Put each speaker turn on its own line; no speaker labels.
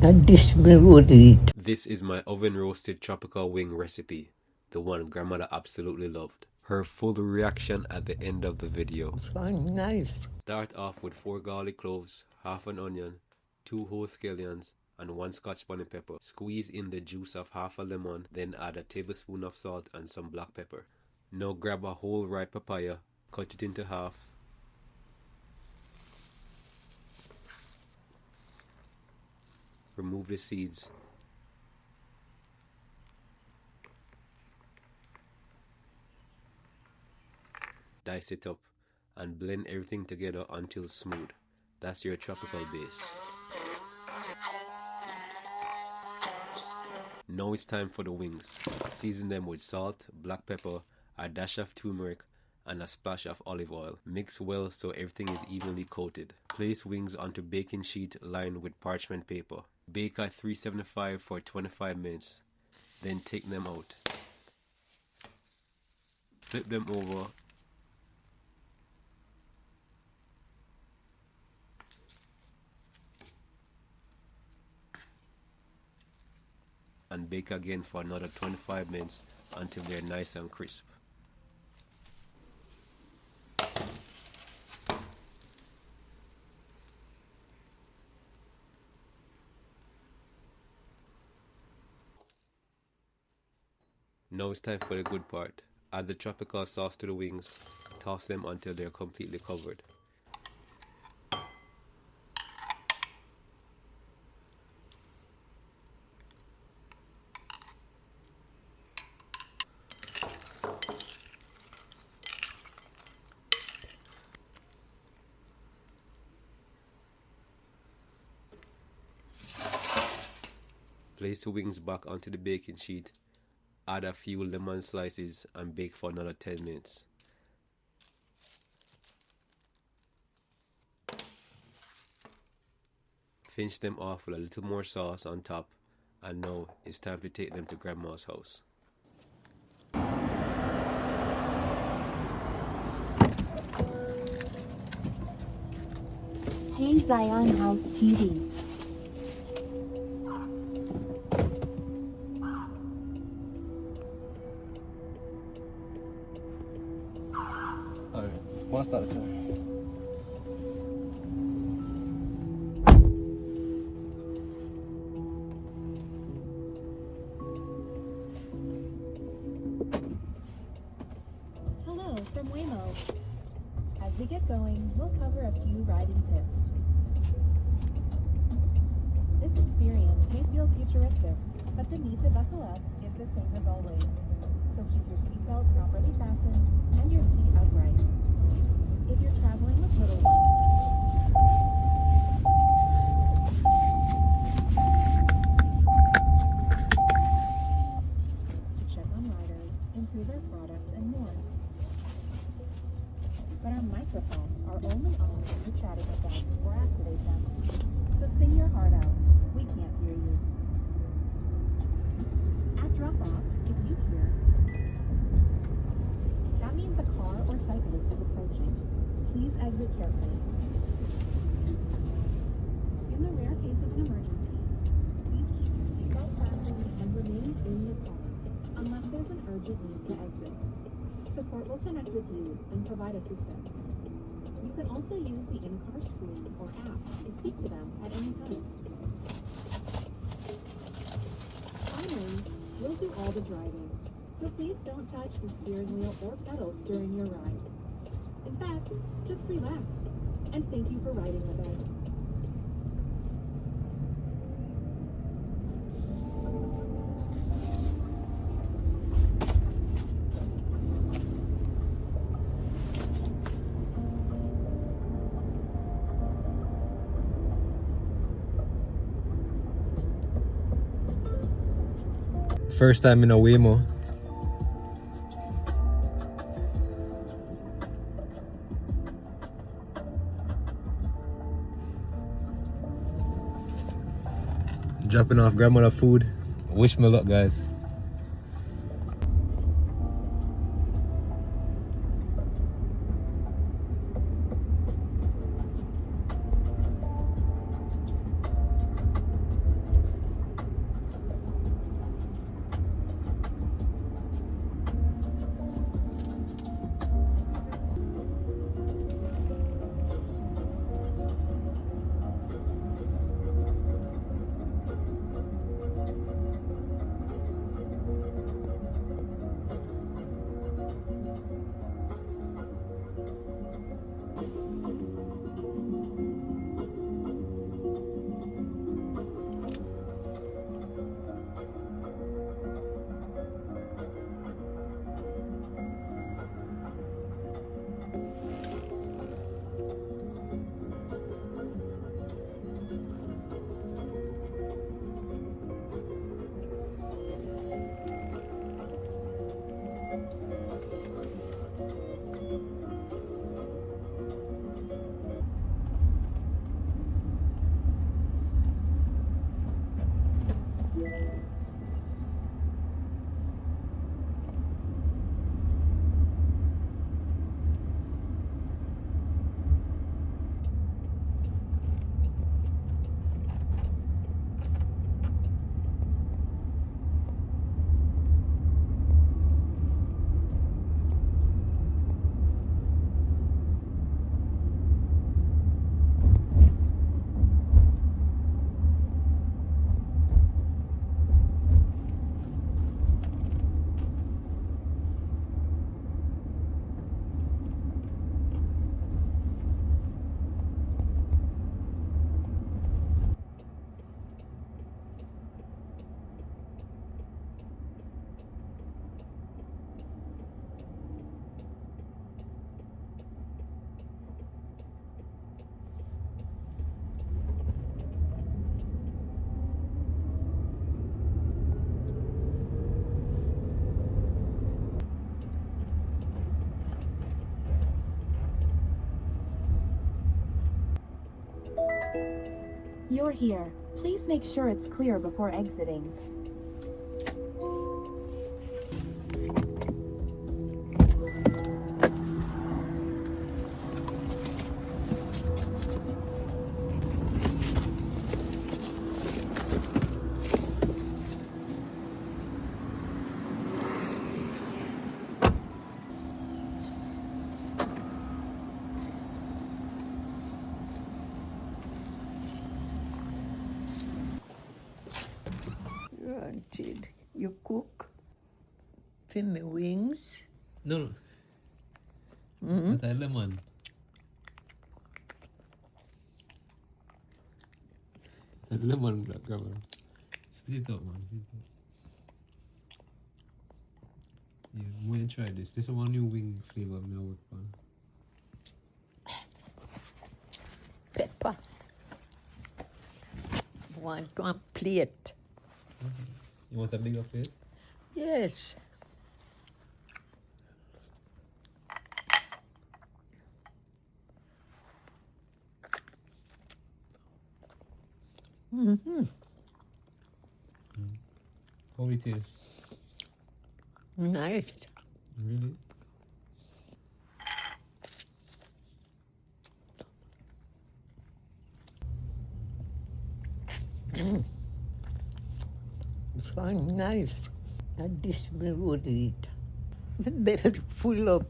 and this me would eat.
This is my oven roasted tropical wing recipe, the one grandmother absolutely loved. Her full reaction at the end of the video.
It's nice.
Start off with 4 garlic cloves, half an onion, 2 whole scallions, and 1 Scotch bonnet pepper. Squeeze in the juice of half a lemon, then add a tablespoon of salt and some black pepper. Now grab a whole ripe papaya, cut it into half. Remove the seeds. Dice it up and blend everything together until smooth. That's your tropical base. Now it's time for the wings. Season them with salt, black pepper, a dash of turmeric, and a splash of olive oil. Mix well so everything is evenly coated. Place wings onto baking sheet lined with parchment paper. Bake at 375 for 25 minutes. Then take them out. Flip them over. And bake again for another 25 minutes until they're nice and crisp. Now it's time for the good part. Add the tropical sauce to the wings. Toss them until they're completely covered. Place the wings back onto the baking sheet. Add a few lemon slices and bake for another 10 minutes. Finish them off with a little more sauce on top, and now it's time to take them to Grandma's house.
Hey Zion House TV.
Want to start a timer?
Hello from Waymo. As we get going, we'll cover a few riding tips. This experience may feel futuristic, but the need to buckle up is the same as always. So keep your seatbelt properly fastened and your seat upright. If you're traveling with little ones, to check on riders, improve our products, and more. But our microphones are only on when you're chatting with us or activate them. So sing your heart out. We can't hear you. At drop-off, if you hear, that means a car or cyclist is approaching. Please exit carefully. In the rare case of an emergency, please keep your seatbelt fastened and remain in the car, unless there's an urgent need to exit. Support will connect with you and provide assistance. You can also use the in-car screen or app to speak to them at any time. Finally, we'll do all the driving, so please don't touch the steering wheel or pedals during your ride. In fact, just relax, and thank you for riding with us.
First time in a Waymo. Dropping off grandmother food. Wish me luck, guys.
You're here. Please make sure it's clear before exiting.
Granted, you cook for me wings.
No.
Mm-hmm.
That's lemon. That's lemon black grandma. Split it up, man. Split it up. Yeah, I'm going to try this. This is one new wing flavor I'm going to work on.
Pepper. Want one plate?
You want a bigger plate?
Yes. Mm-hmm.
How it taste?
Nice.
Really?
It's one nice. And this me would eat. The belly full up.